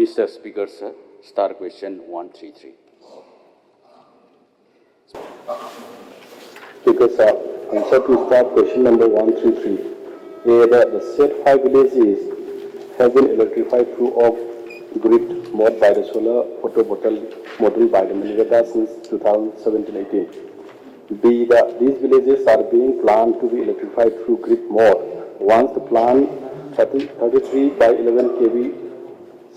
Mr. Speaker, sir, star question 133. Speaker, sir, answer to star question number 133. The said 5 villages have been electrified through off-grid mode by the solar photovoltaic model by the Manipur since 2017-18. These villages are being planned to be electrified through grid mode. Once the plan 33 by 11 kV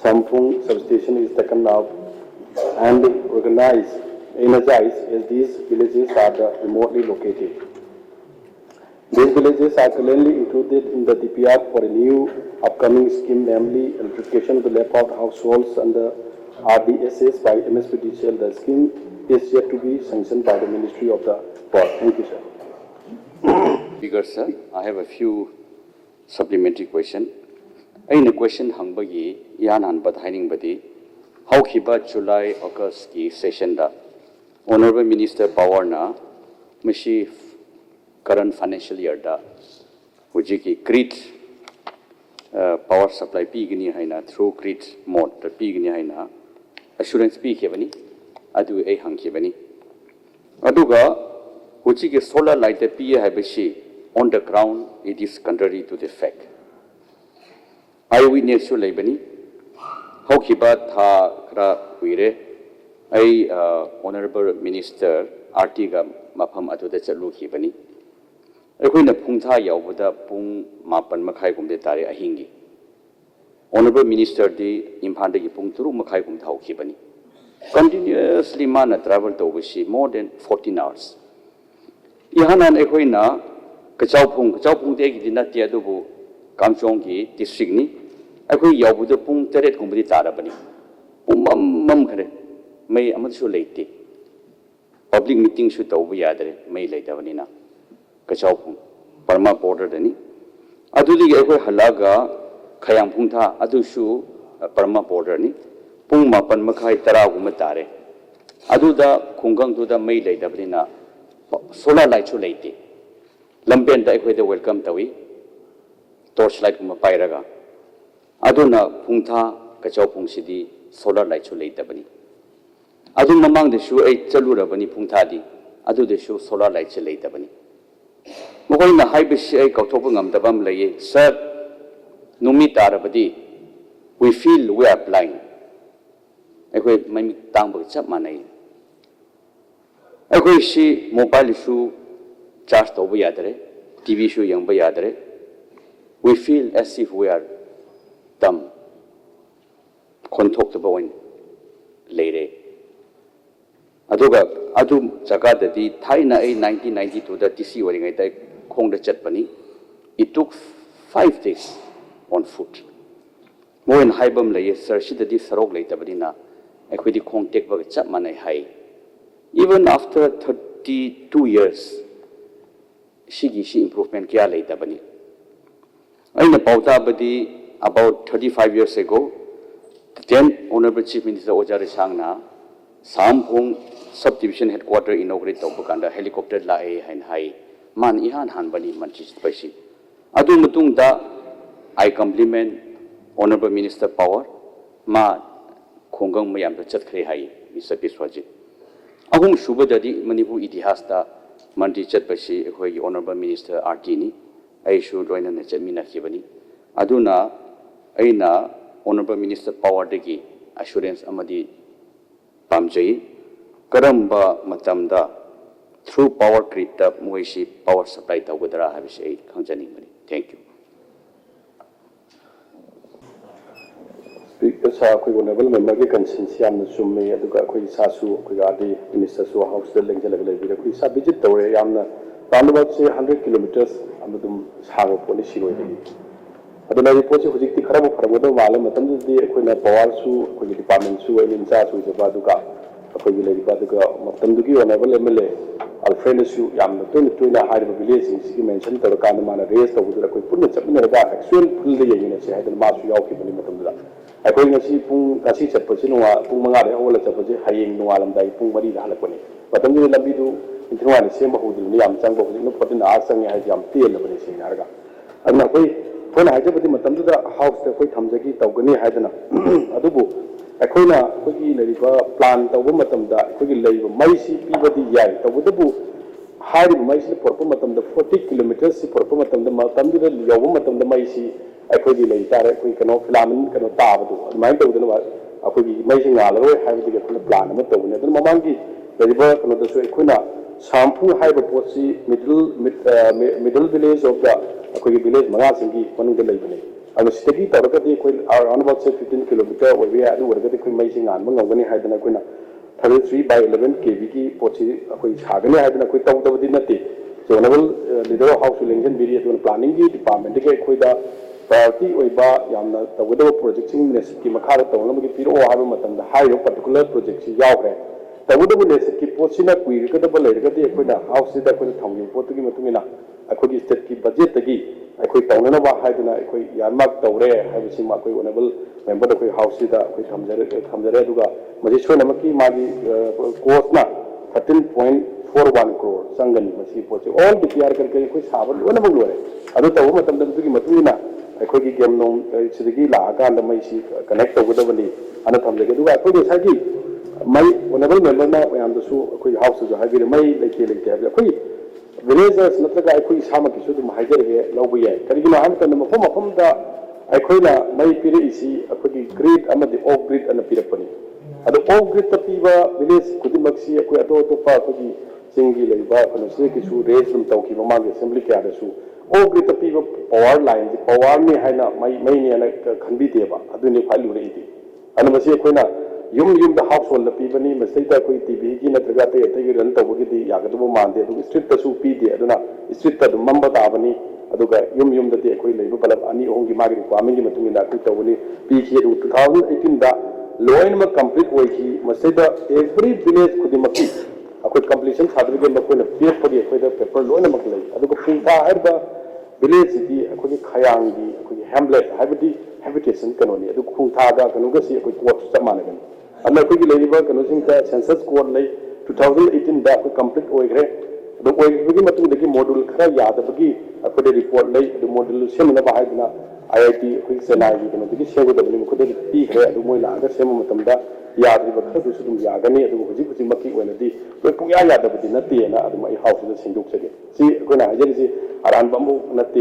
Sahamphung substation is taken up and energized as these villages are remotely located. These villages are currently included in the DIPR for a new upcoming scheme, namely electrification of the left-out households under RDSS by MSPDCL. The scheme is yet to be sanctioned by the Ministry of the Power. Thank you, sir. Speaker, sir, I have a few supplementary questions. In a question, Hangbagi, Yanan Badhining Badi, how Kiba July August ki session da, Honorable Minister Power Mishi current financial year da, Ujiki grid power supply pigini haina through grid mode, the pigini haina, assurance peak heaveni, adu a hang heaveni. Aduga, Ujiki solar light the P habishi on the ground, it is contrary to the fact. Eyewitness to Labani, how Kiba Tha Kra Wire, Honorable Minister Artiga Mapam Atu the Chalu Hibani. A queen of Phungtha Yavuda Pung Mapan Makai Kum de Tare Ahingi. Honorable Minister de Impandagi Pungturu Makai Kum Tau Hibani. Continuously mana traveled overseas more than 14 hours. Yahanan Equina, Kachaupung de Natia Dubu, Kamchongi, Districtni. Aku yawu the pung teret kumbudi tarabani. Mum kare, may amateur late. Public meeting should over yadre, may late avanina. Kachapung, Parma border dani. Adudi equa halaga, Khayang Phungtha, Adushu, Parma border ni. Pung mapan makai tara umatare. Aduda kungang to the may late avanina. Solar light to late. Lampen the equa the welcome tawi. Torchlight kumapairaga. Aduna Phungtha Kachapung City solar light to late Dabani. Adun among the shoe a Chalura Bani Phungthadi, Adu the shoe solar light to late Dabani. Mokoina Haibish a Kautopungam Dabam Lay, Sir Numit Arabadi, we feel we are blind. I quit my tambo chapmanay. I quit she mobile shoe charged over yadre, TV shoe young by yadre. We feel as if we are dumb. Contact the boy later. Aduga, Adu Zagada, the Taina A 1992, the TC wedding I Kong the Chatpani. It took 5 days on foot. More in Hibam lay, Sir, she did this rogue later, but in a equity contact by Chapman high. Even after 32 years, she improvement kia later, Bani. In the Pauta about 35 years ago, the then Honorable Chief Minister Ojari Sangna, Sahamphung Sub-Division Headquarters inaugurated Topakanda helicopter la and high man ihan hanbani manchis paisi. Adu mutung da I compliment Honorable Minister Power ma Kongang mayam da chatkre hai Mr. Biswajit. Ahum Shubadadi Manipur Itihas da manti chat paisi hoi Honorable Minister Artini. I should join an Jamina Kibani. Aduna Aina Honorable Minister Power Degi Assurance Amadi Pamjay Karamba Matamda through power grid Muishi power supply to Wudra Havish Aid Kanjani. Thank you. Speaker, sir, we will never remember Consensian Sumi at the Gakui Sasu, Kuyadi, Minister Su House, the Lingle, we submitted the way round about 100 kilometers under the Sago policy. Aduna report of the Karabu Paramodo Valam, the Equina Powersu, Queen Department Su, and in Sas with the Baduka, a Queen Baduka, Matanduki, or Naval MLA, Alfredo Yam, the 22 height of villages, he mentioned the Kanamana raised over the Quipun, actual pulley units, had the Masu Yoki in Matamula. I couldn't see Pung Kassi at Posinoa, Pumanga, all at the Haying Noalam, Pung Marie Halaponi. But then you love me to interrupt the same who the Liam Sango, no put in the Arsang as Yam Tea, the Narga. And ꯑꯩꯈꯣꯏꯅ ꯍꯥꯏꯖꯕꯗꯤ ꯃꯇꯝꯗꯨꯗ ꯍꯥꯎꯁꯇ ꯑꯩꯈꯣꯏ ꯊꯝꯖꯒꯤ ꯇꯧꯒꯅꯤ ꯍꯥꯏꯗꯅ ꯑꯗꯨꯕꯨ ꯑꯩꯈꯣꯏꯅ ꯑꯩꯈꯣꯏꯒꯤ ꯂꯩꯔꯤꯕ plan ꯇꯧꯕ ꯃꯇꯝꯗ ꯑꯩꯈꯣꯏꯒꯤ ꯂꯩꯔꯤꯕ ꯃꯩꯁꯤ ꯄꯤꯕꯗꯤ ꯌꯥꯏ ꯇꯧꯕꯇꯕꯨ ꯍꯥꯏꯔꯤꯕ ꯃꯩꯁꯤ ꯄꯨꯔꯛꯄ ꯃꯇꯝꯗ 40 ꯀꯤꯂꯣꯃꯤꯇꯔꯁꯤ ꯄꯨꯔꯛꯄ ꯃꯇꯝꯗ ꯃꯇꯝꯗꯨꯗ ꯌꯧꯕ ꯃꯇꯝꯗ ꯃꯩꯁꯤ ꯑꯩꯈꯣꯏꯒꯤ ꯂꯩ ꯇꯥꯔꯦ ꯑꯩꯈꯣꯏ ꯀꯩꯅꯣ ꯐꯤꯂꯥꯃꯦꯟ ꯀꯩꯅꯣ ꯇꯥꯕꯗꯣ ꯑꯗꯨꯃꯥꯏꯅ ꯇꯧꯗꯅ ꯑꯩꯈꯣꯏꯒꯤ ꯃꯩꯁꯤ ꯉꯥꯜꯂꯔꯣꯏ ꯍꯥꯏꯕꯗꯨꯒꯤ ꯑꯩꯈꯣꯏꯅ ꯄ꯭ꯂꯥꯟ ꯑꯃ ꯇꯧꯕꯅꯤ ꯑꯗꯨꯅ ꯃꯃꯥꯡꯒꯤ ꯂꯩꯔꯤꯕ ꯀꯩꯅꯣꯗꯁꯨ ꯑꯩꯈꯣꯏꯅ ꯁꯥꯝꯐꯨ ꯍꯥꯏꯕ ꯄꯣꯠꯁꯤ ꯃꯤꯗꯜ ꯚꯤꯂꯦꯖ ꯑꯣꯐ ꯗ ꯑꯩꯈꯣꯏꯒꯤ ꯚꯤꯂꯦꯖ ꯃꯉꯥꯁꯤꯡꯒꯤ ꯃꯅꯨꯡꯗ ꯂꯩꯕꯅꯤ ꯑꯗꯨ ꯁꯤꯗꯒꯤ ꯇꯧꯔꯒꯗꯤ ꯑꯩꯈꯣꯏ ꯑꯔꯥꯎꯟ ꯑꯕꯥꯎꯠ 15 ꯀꯤꯂꯣꯃꯤꯇꯔ ꯑꯣꯏꯕ ꯌꯥꯏ ꯑꯗꯨ ꯑꯣꯏꯔꯒꯗꯤ ꯑꯩꯈꯣꯏ ꯃꯩꯁꯤ ꯉꯥꯟꯕ ꯉꯝꯒꯅꯤ ꯍꯥꯏꯗꯅ ꯑꯩꯈꯣꯏꯅ 33/11 kV ꯄꯣꯠꯁꯤ ꯑꯩꯈꯣꯏ ꯁꯥꯒꯅꯤ ꯍꯥꯏꯗꯅ ꯑꯩꯈꯣꯏ ꯇꯧꯗꯕꯗꯤ ꯅꯠꯇꯦ ꯖꯣꯅꯦꯕꯜ ꯂꯤꯗꯔ ꯑꯣꯐ ꯍꯥꯎꯁꯁꯨ ꯂꯦꯡꯁꯤꯟꯕꯤꯔꯤ ꯑꯗꯨꯅ ꯄ꯭ꯂꯥꯅꯤꯡꯒꯤ ꯗꯤꯄꯥꯔꯠꯃꯦꯟꯇꯒꯤ ꯑꯩꯈꯣꯏꯗ ꯄ꯭ꯔꯥꯏꯌꯣꯔꯤꯇꯤ ꯑꯣꯏꯕ ꯌꯥꯝꯅ ꯇꯧꯒꯗꯕ ꯄ꯭ꯔꯣꯖꯦꯛꯁꯤꯡ ꯅꯦꯁꯤꯛꯀꯤ ꯃꯈꯥꯗ ꯇꯧꯅꯕꯒꯤ ꯄꯤꯔꯛꯑꯣ ꯍꯥꯏꯕ ꯃꯇꯝꯗ ꯍꯥꯏꯔꯤꯕ ꯄꯥꯔꯇꯤꯀꯨꯂꯔ ꯄ꯭ꯔꯣꯖꯦꯛꯁꯤ ꯌꯥꯎꯈ꯭ꯔꯦ ꯇꯧꯒꯗꯕ ꯅꯦꯁꯤꯛꯀꯤ ꯄꯣꯠꯁꯤꯅ ꯀꯨꯏꯔꯒꯗꯕ ꯂꯩꯔꯒꯗꯤ ꯑꯩꯈꯣꯏꯅ ꯍꯥꯎꯁꯁꯤꯗ ꯑꯩꯈꯣꯏꯅ ꯊꯝꯈꯤꯕ ꯄꯣꯠꯇꯨꯒꯤ ꯃꯇꯨꯡ ꯏꯟꯅ ꯑꯩꯈꯣꯏꯒꯤ ꯁ꯭ꯇꯦꯠꯀꯤ ꯕꯖꯦꯠꯇꯒꯤ ꯑꯩꯈꯣꯏ ꯇꯧꯅꯅꯕ ꯍꯥꯏꯗꯅ ꯑꯩꯈꯣꯏ ꯌꯥꯔꯃꯥꯛ ꯇꯧꯔꯦ ꯍꯥꯏꯕꯁꯤꯃ ꯑꯩꯈꯣই ꯑꯣꯅꯦꯕꯜ ꯃꯦꯝꯕꯔ ꯑꯩꯈꯣꯏ ꯍꯥꯎꯁꯁꯤꯗ ꯑꯩꯈꯣꯏ ꯊꯝꯖꯔꯦ ꯑꯗꯨꯒ ꯃꯁꯤ ꯁꯣꯏꯅꯃꯛꯀꯤ ꯃꯥꯒꯤ ꯀꯣꯁꯅ 13.41 crore ꯆꯪꯒꯅꯤ ꯃꯁꯤ ꯄꯣꯠꯁꯤ ꯑꯣꯜ DIPR ꯀꯔꯤ ꯑꯩꯈꯣꯏ ꯁꯥꯕ ꯂꯣꯏꯅꯃꯛ ꯂꯣꯏꯔꯦ ꯑꯗꯨ ꯇꯧꯕ ꯃꯇꯝꯗ ꯑꯗꯨꯒꯤ ꯃꯇꯨꯡ ꯏꯟꯅ ꯑꯩꯈꯣꯏꯒꯤ ꯒꯦꯝ ꯅꯣꯡ ꯁꯤꯗꯒꯤ ꯂꯥꯛꯑꯀꯥꯟꯗ ꯃꯩꯁꯤ ꯀꯅꯦꯛ ꯇꯧꯒꯗꯕꯅꯤ ꯑꯅ ꯊꯝꯖꯒꯦ ꯑꯗꯨꯒ ꯑꯩꯈꯣꯏꯒꯤ ꯉꯁꯥꯏꯒꯤ ꯃꯩ ꯑꯣꯅꯦꯕꯜ ꯃꯦꯝꯕꯔꯅ ꯃꯌꯥꯝꯗꯁꯨ ꯑꯩꯈꯣꯏ ꯍꯥꯎꯁꯇꯁꯨ ꯍꯥꯏꯕꯤꯔꯦ ꯃꯩ ꯂꯩꯇꯦ ꯍꯥꯏꯕꯗꯤ ꯑꯩꯈꯣꯏ ꯚꯤꯂꯦꯖꯔꯁ ꯅꯠꯇ꯭ꯔꯒ ꯑꯩꯈꯣꯏ ꯏꯁꯥꯃꯛꯀꯤꯁꯨ ꯑꯗꯨꯝ ꯍꯥꯏꯖꯔꯒꯦ ꯂꯧꯕ ꯌꯥꯏ ꯀꯔꯤꯒꯤꯅꯣ ꯍꯥꯏꯕ ꯃꯇꯝꯗ ꯃꯐꯝ ꯃꯐꯝꯗ ꯑꯩꯈꯣꯏꯅ ꯃꯩ ꯄꯤꯔꯛꯏꯁꯤ ꯑꯩꯈꯣꯏꯒꯤ ꯒ꯭ꯔꯤꯗ ꯑꯃꯗꯤ ꯑꯣꯐ ꯒ꯭ꯔꯤꯗ ꯑꯅ ꯄꯤꯔꯛꯄꯅꯤ ꯑꯗꯣ ꯑꯣꯐ ꯒ꯭ꯔꯤꯗꯇ ꯄꯤꯕ ꯚꯤꯂꯦꯖ ꯈꯨꯗꯤꯡꯃꯛꯁꯤ ꯑꯩꯈꯣꯏ ꯑꯇꯣꯞꯄ ꯑꯩꯈꯣꯏꯒꯤ ꯆꯤꯡꯒꯤ ꯂꯩꯔꯤꯕ ꯀꯩꯅꯣꯁꯤꯗꯒꯤꯁꯨ ꯔꯦꯁ ꯑꯗꯨꯝ ꯇꯧꯈꯤ ꯃꯃꯥꯡꯒꯤ ꯑꯦꯁꯦꯝꯕ꯭ꯂꯤ ꯀꯌꯥꯗꯁꯨ ꯑꯣꯐ ꯒ꯭ꯔꯤꯗꯇ ꯄꯤꯕ ꯄꯋꯥꯔ ꯂꯥꯏꯟꯁꯤ ꯄꯋꯥꯔꯅꯤ ꯍꯥꯏꯅ ꯃꯩꯅꯦꯅ ꯈꯟꯕꯤꯗꯦꯕ ꯑꯗꯨꯅꯤ ꯈ꯭ꯋꯥꯏ ꯂꯨꯔꯛꯏꯗꯤ ꯑꯗꯨꯅ ꯃꯁꯤ ꯑꯩꯈꯣꯏꯅ ꯌꯨꯝꯗ ꯍꯥꯎꯁ ꯍꯣꯜꯗ ꯄꯤꯕꯅꯤ ꯃꯁꯤꯗ ꯑꯩꯈꯣꯏ ꯇꯤꯚꯤꯒꯤ ꯅꯠꯇ꯭ꯔꯒ ꯑꯇꯩꯒꯤ ꯔꯟ ꯇꯧꯕꯒꯤꯗꯤ ꯌꯥꯒꯗꯕ ꯃꯥꯟꯗꯦ ꯑꯗꯨꯒ ꯁ꯭ꯇ꯭ꯔꯤꯠꯇꯁꯨ ꯄꯤꯗꯦ ꯑꯗꯨꯅ ꯁ꯭ꯇ꯭ꯔꯤꯠꯇ ꯑꯗꯨꯝ ꯃꯝꯕ ꯇꯥꯕꯅꯤ ꯑꯗꯨꯒ ꯌꯨꯝꯗꯗꯤ ꯑꯩꯈꯣꯏ ꯂꯩꯕ ꯕꯂꯕ 2-3ꯒꯤ ꯃꯥꯒꯤ ꯔꯤꯀ꯭ꯋꯥꯔꯃꯦꯟꯒꯤ ꯃꯇꯨꯡ ꯏꯟꯅ ꯑꯩꯈꯣꯏ ꯇꯧꯕꯅꯤ ꯄꯤꯈꯤ ꯑꯗꯨꯒ 2018ꯗ ꯂꯣꯏꯅꯃꯛ ꯀꯝꯄ꯭ꯂꯤꯠ ꯑꯣꯏꯈꯤ ꯃꯁꯤꯗ ꯑꯦꯚ꯭ꯔꯤ ꯚꯤꯂꯦꯖ ꯈꯨꯗꯤꯡꯃꯛꯀꯤ ꯑꯩꯈꯣꯏ ꯀꯝꯄ꯭ꯂꯤꯁꯟ ꯁꯥꯔꯇꯤꯐꯤꯀꯦꯠ ꯃꯈꯣꯏꯅ ꯄꯤꯔꯛꯄꯒꯤ ꯑꯩꯈꯣꯏꯗ ꯄꯦꯄꯔ ꯂꯣꯏꯅꯃꯛ ꯂꯩ ꯑꯗꯨꯒ ꯐꯨꯡꯊꯥ ꯍꯥꯏꯔꯤꯕ ꯚꯤꯂꯦꯖꯁꯤꯗꯤ ꯑꯩꯈꯣꯏꯒꯤ ꯈꯌꯥꯡꯒꯤ ꯑꯩꯈꯣꯏꯒꯤ ꯍꯦꯝꯂꯦꯠ ꯍꯥꯏꯕꯗꯤ ꯍꯦꯕꯤꯇꯦꯁꯟ ꯀꯩꯅꯣꯅꯤ ꯑꯗꯨ ꯐꯨꯡꯊꯥꯒ ꯀꯩꯅꯣꯒꯁꯤ ꯑꯩꯈꯣꯏ ꯀꯣꯗꯁꯨ ꯆꯞ ꯃꯥꯟꯅꯒꯅꯤ ꯑꯗꯨꯅ ꯑꯩꯈꯣꯏꯒꯤ ꯂꯩꯔꯤꯕ ꯀꯩꯅꯣꯁꯤꯡꯗ ꯁꯦꯟꯁꯁ ꯀꯣꯗ ꯂꯩ 2018ꯗ ꯑꯩꯈꯣꯏ ꯀꯝꯄ꯭ꯂꯤꯠ ꯑꯣꯏꯈ꯭ꯔꯦ ꯑꯗꯨ ꯑꯣꯏꯈꯤꯕꯒꯤ ꯃꯇꯨꯡꯗꯒꯤ ꯃꯣꯗꯨꯜ ꯈꯔ ꯌꯥꯗꯕꯒꯤ ꯑꯩꯈꯣꯏꯗ ꯔꯤꯄꯣꯔꯠ ꯂꯩ ꯑꯗꯨ ꯃꯣꯗꯨꯜ ꯁꯦꯝꯅꯕ ꯍꯥꯏꯗꯅ IIT ꯑꯩꯈꯣꯏ ꯆꯦꯟꯅꯥꯏꯒꯤ ꯀꯩꯅꯣꯗꯒꯤ ꯁꯦꯝꯒꯗꯕꯅꯤ ꯃꯈꯣꯏꯗ ꯄꯤꯈ꯭ꯔꯦ ꯑꯗꯨ ꯃꯣꯏ ꯂꯥꯛꯑꯒ ꯁꯦꯝꯕ ꯃꯇꯝꯗ ꯌꯥꯗ꯭ꯔꯤꯕ ꯈꯔꯗꯨꯁꯨ ꯑꯗꯨꯝ ꯌꯥꯒꯅꯤ ꯑꯗꯨꯕꯨ ꯍꯧꯖꯤꯛꯃꯛꯀꯤ ꯑꯣꯏꯅꯗꯤ ꯂꯣꯏ ꯄꯨꯡꯌꯥ ꯌꯥꯗꯕꯗꯤ ꯅꯠꯇꯦꯅ ꯑꯗꯨꯝ ꯑꯩ ꯍꯥꯎꯁꯁꯤꯗ ꯁꯦꯡꯗꯣꯛꯆꯒꯦ ꯁꯤ ꯑꯩꯈꯣꯏꯅ ꯍꯥꯏꯖꯔꯤꯁꯤ ꯑꯔꯥꯟꯕ ꯑꯃꯨꯛ ꯅꯠꯇꯦ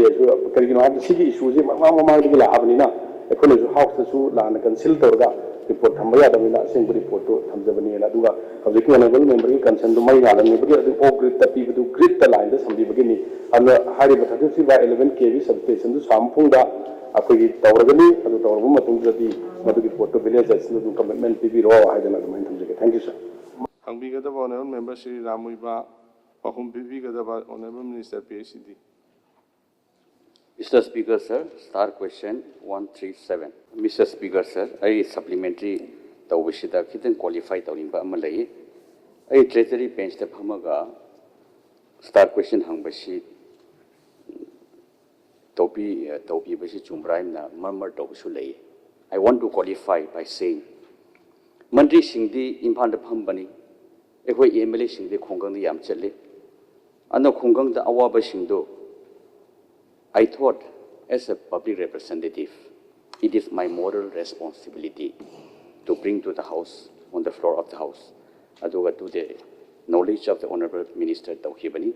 ꯀꯔꯤꯒꯤꯅꯣ ꯍꯥꯏꯕꯗ ꯁꯤꯒꯤ ꯏꯁꯨꯁꯤ ꯃꯃꯥꯡꯗꯒꯤ ꯂꯥꯛꯑꯕꯅꯤꯅ ꯑꯩꯈꯣꯏꯅꯁꯨ ꯍꯥꯎꯁꯇꯁꯨ ꯂꯥꯟꯅ ꯀꯟꯁꯤꯜ ꯇꯧꯔꯒ ꯔꯤꯄꯣꯔꯠ ꯊꯝꯕ ꯌꯥꯗꯕꯅꯤना ꯑꯁꯦꯡꯕ ꯔꯤꯄꯣꯔꯠꯇꯨ ꯊꯝꯖꯕꯅꯤꯅ ꯑꯗꯨꯒ ꯍꯧꯖꯤꯛꯀꯤ ꯑꯣꯅꯦꯕꯜ ꯃꯦꯝꯕꯔꯒꯤ ꯀꯟꯁꯔꯟꯗꯨ ꯃꯩ ꯉꯥꯜꯍꯟꯕꯒꯤ ꯑꯗꯨ ꯑꯣꯐ ꯒ꯭ꯔꯤꯗꯇ ꯄꯤꯕꯗꯨ ꯒ꯭ꯔꯤꯗꯇ ꯂꯥꯏꯟꯗ ꯁꯝꯕꯤꯕꯒꯤꯅꯤ ꯑꯗꯨꯅ ꯍꯥꯏꯔꯤꯕ 33/11 kV ꯁꯕꯁ꯭ꯇꯦꯁꯟꯗꯨ ꯁꯥꯝꯐꯨꯡꯗ ꯑꯩꯈꯣꯏꯒꯤ ꯇꯧꯔꯒꯅꯤ ꯑꯗꯨ ꯇꯧꯔꯕ ꯃꯇꯨꯡꯗꯗꯤ ꯃꯗꯨꯒꯤ ꯄꯣꯠꯇꯨ ꯚꯤꯂꯦꯖꯔꯁꯤꯅ ꯑꯗꯨꯝ ꯀꯃꯤꯠꯃꯦꯟ ꯄꯤꯕꯤꯔꯛꯑꯣ ꯍꯥꯏꯗꯅ ꯑꯗꯨꯃꯥꯏꯅ ꯊꯝꯖꯒꯦ ꯊꯦꯡꯛ ꯌꯨ ꯁꯔ ꯍꯪꯕꯤꯒꯗꯕ ꯑꯣꯅꯔꯦꯕꯜ ꯃꯦꯝꯕꯔ ꯁ꯭ꯔꯤ ꯔꯥꯃꯨꯏꯕ ꯄꯥꯎꯈꯨꯝ ꯄꯤꯕꯤꯒꯗꯕ honourable minister PHCD Mr. Speaker, sir, star question 137. Mr. Speaker, sir, I supplementary tawishida khitan qualify tawlimba ama lai. I treasury bench ta phamaga star question hangbashi topi bashi chumbraim na marmar tawsu lai. I want to qualify by saying Mandri Singdi imphal da phambani ekoi MLA Singdi khonggang di yam challe. Ano khonggang da awaba singdo I thought, as a public representative, it is my moral responsibility to bring to the House, on the floor of the House, aduga to the knowledge of the Honorable Minister Tawhibani.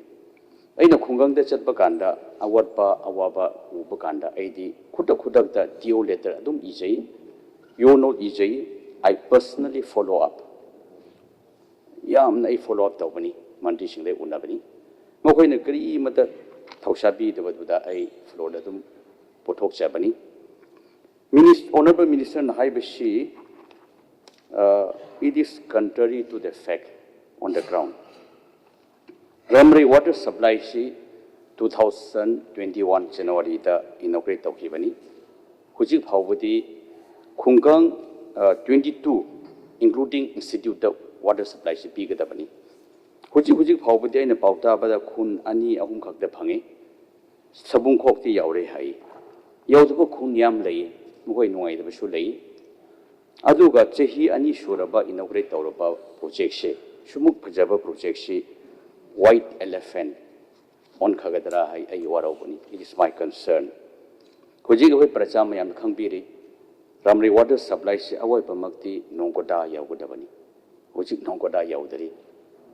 Aina khungang da chatba kanda, awaba uba kanda, aidi kudak da DO letter adum ijay, you know ijay, I personally follow up. Yam na I follow up tawbani, Mandri Singh unabani. Makoy na kari mata Tausabi the Waduda I Florida Potok Sabani. Honorable Minister Nahaibashi, it is contrary to the fact on the ground. Ramrei Water Supply 2021 January the inaugurate Tokibani, Hujik Havudi Khungang 22, including Institute of Water Supply Pigadabani. Hujik Havudi in a Pauta Bada Kun Ani Ahum Kak the Pangi, Sabung Kokti Yaure Hai, Yaudubo Kun Yam Lay, Mugoi Noy the Bashulay, Aduga Chehi Ani Shuraba inaugurate Tauruba project she, Shumuk Pajaba project she, White Elephant on Kagadra Hai Ayuarabuni. It is my concern. Hojik hoi pracha mayam khangbiri Ramrei Water Supply se awai pamakti nongkoda yaudabani. Hojik nongkoda yaudari.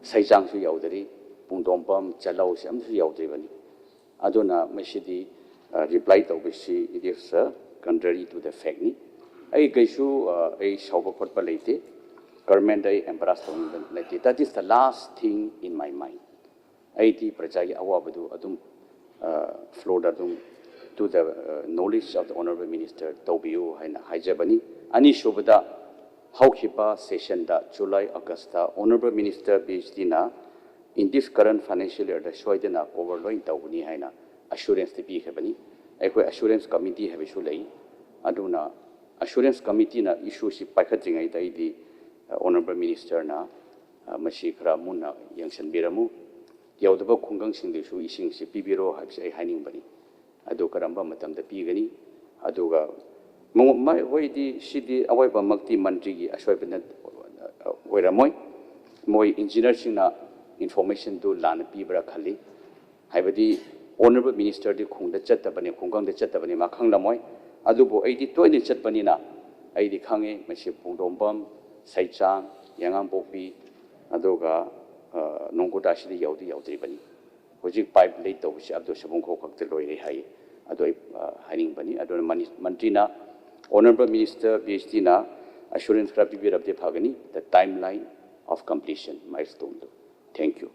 Saijang su yaudari. Pungdompam chalau se amsu yaudribani. Adona mashidi reply to bisi it is contrary to the fact ni. Ai kaisu ai sauba khotpa leite. Government ai embarrass leite. That is the last thing in my mind. Ai ti pracha gi awabadu adum flow adum to the knowledge of the Honorable Minister Tobiu and Hijabani. Ani Shobada Haukipa session da July, Augusta, Honorable Minister Bijtina in this current financial year, the Shoidana overlooking Tauni Haina assurance to be Hebani. Equi assurance committee have issue lay. Aduna assurance committee na issue si pakating ay the Honorable Minister na Mashikra Muna Yangshan Biramu. Yaudaba Kungang Sindishu ising si Pibiro have say hiding bani. Adu karamba matam da pigani aduga mai hoi di sidi awai ba makti mantri gi asoi bena oira moi engineer sina information do lan pibra khali haibadi honorable minister di khungda chatta bani khunggang da chatta bani ma khangla moi adubo ai di toini chat bani na ai di khange masi pungdombam saichang yangam bopi aduga nongkoda sidi yaudri bani Hojik pipe late to which Abdul Sahamphung Cocktail Loi Hai, Ado Hiding Bani, Ado Mantrina, Honorable Minister Bijtina, assurance Krabi of the Pagani, the timeline of completion milestone. Thank you.